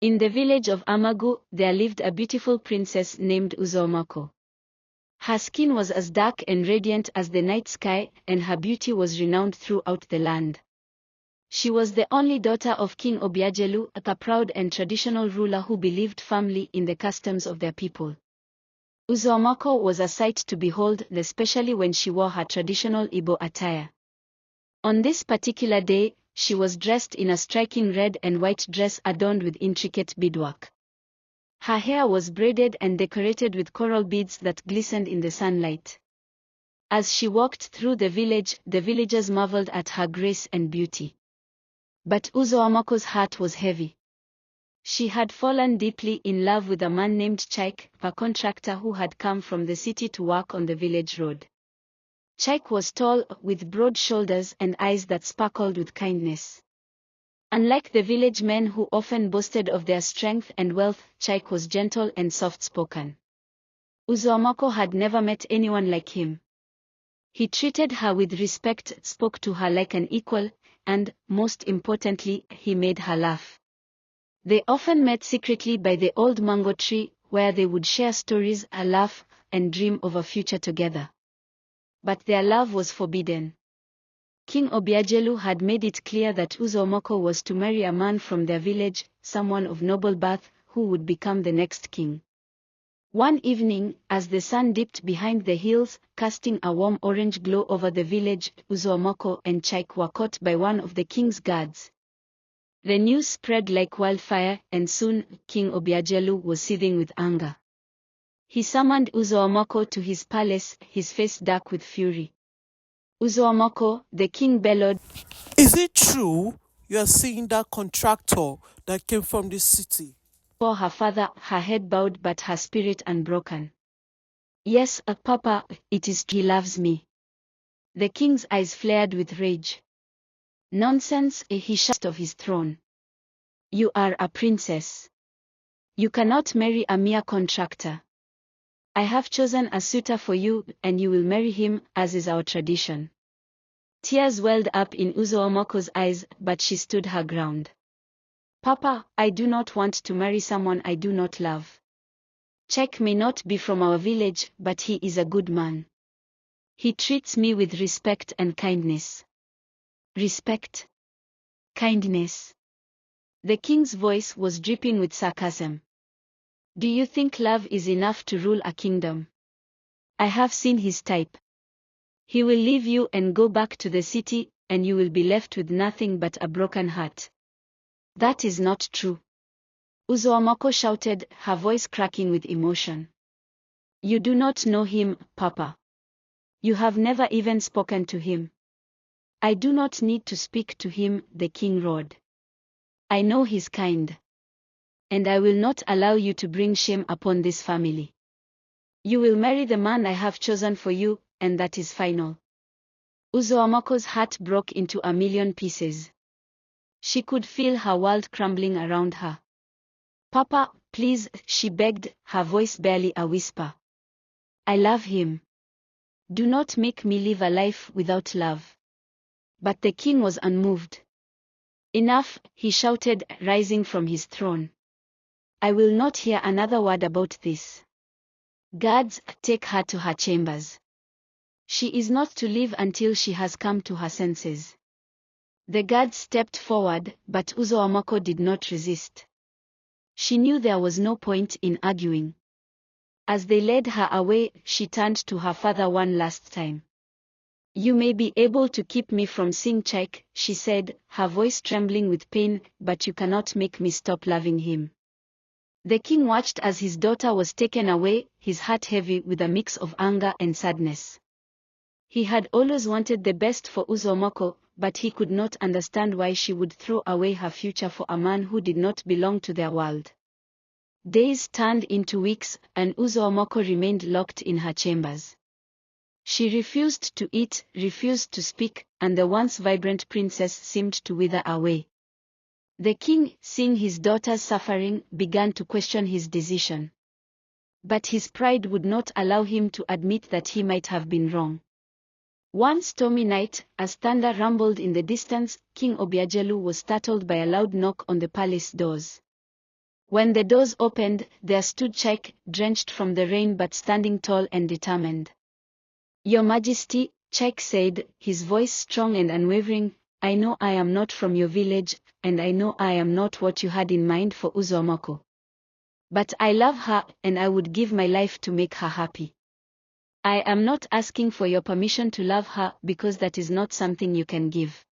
In the village of Amagu, there lived a beautiful princess named Uzomako. Her skin was as dark and radiant as the night sky, and her beauty was renowned throughout the land. She was the only daughter of King Obiagelu, a proud and traditional ruler who believed firmly in the customs of their people. Uzomako was a sight to behold, especially when she wore her traditional Igbo attire. On this particular day, she was dressed in a striking red and white dress adorned with intricate beadwork. Her hair was braided and decorated with coral beads that glistened in the sunlight. As she walked through the village, the villagers marveled at her grace and beauty. But Uzoamako's heart was heavy. She had fallen deeply in love with a man named Chaik, a contractor who had come from the city to work on the village road. Chaik was tall, with broad shoulders and eyes that sparkled with kindness. Unlike the village men who often boasted of their strength and wealth, Chaik was gentle and soft-spoken. Uzoamako had never met anyone like him. He treated her with respect, spoke to her like an equal, and, most importantly, he made her laugh. They often met secretly by the old mango tree, where they would share stories, laugh, and dream of a future together. But their love was forbidden. King Obiagelu had made it clear that Uzomako was to marry a man from their village, someone of noble birth, who would become the next king. One evening, as the sun dipped behind the hills, casting a warm orange glow over the village, Uzomako and Chaik were caught by one of the king's guards. The news spread like wildfire, and soon, King Obiagelu was seething with anger. He summoned Uzoamako to his palace, his face dark with fury. Uzoamako, the king bellowed, "Is it true you're seeing that contractor that came from this city?" For her father, her head bowed but her spirit unbroken. "Yes, Papa, it is true. He loves me." The king's eyes flared with rage. "Nonsense," he shouted off his throne. "You are a princess. You cannot marry a mere contractor. I have chosen a suitor for you, and you will marry him, as is our tradition." Tears welled up in Uzoomako's eyes, but she stood her ground. "Papa, I do not want to marry someone I do not love. Chaik may not be from our village, but he is a good man. He treats me with respect and kindness." Respect? Kindness? The king's voice was dripping with sarcasm. "Do you think love is enough to rule a kingdom? I have seen his type. He will leave you and go back to the city, and you will be left with nothing but a broken heart." "That is not true," Uzoamako shouted, her voice cracking with emotion. "You do not know him, Papa. You have never even spoken to him." "I do not need to speak to him," the king roared. "I know his kind. And I will not allow you to bring shame upon this family. You will marry the man I have chosen for you, and that is final." Uzoamako's heart broke into a million pieces. She could feel her world crumbling around her. "Papa, please," she begged, her voice barely a whisper. "I love him. Do not make me live a life without love." But the king was unmoved. "Enough," he shouted, rising from his throne. "I will not hear another word about this. Guards, take her to her chambers. She is not to leave until she has come to her senses." The guards stepped forward, but Uzoamako did not resist. She knew there was no point in arguing. As they led her away, she turned to her father one last time. "You may be able to keep me from seeing Chaik," she said, her voice trembling with pain, "but you cannot make me stop loving him." The king watched as his daughter was taken away, his heart heavy with a mix of anger and sadness. He had always wanted the best for Uzoamako, but he could not understand why she would throw away her future for a man who did not belong to their world. Days turned into weeks, and Uzoamako remained locked in her chambers. She refused to eat, refused to speak, and the once vibrant princess seemed to wither away. The king, seeing his daughter's suffering, began to question his decision. But his pride would not allow him to admit that he might have been wrong. One stormy night, as thunder rumbled in the distance, King Obiagelu was startled by a loud knock on the palace doors. When the doors opened, there stood Check, drenched from the rain but standing tall and determined. Your Majesty, Check said, his voice strong and unwavering, I know I am not from your village, and I know I am not what you had in mind for Uzumako. But I love her, and I would give my life to make her happy. I am not asking for your permission to love her because that is not something you can give.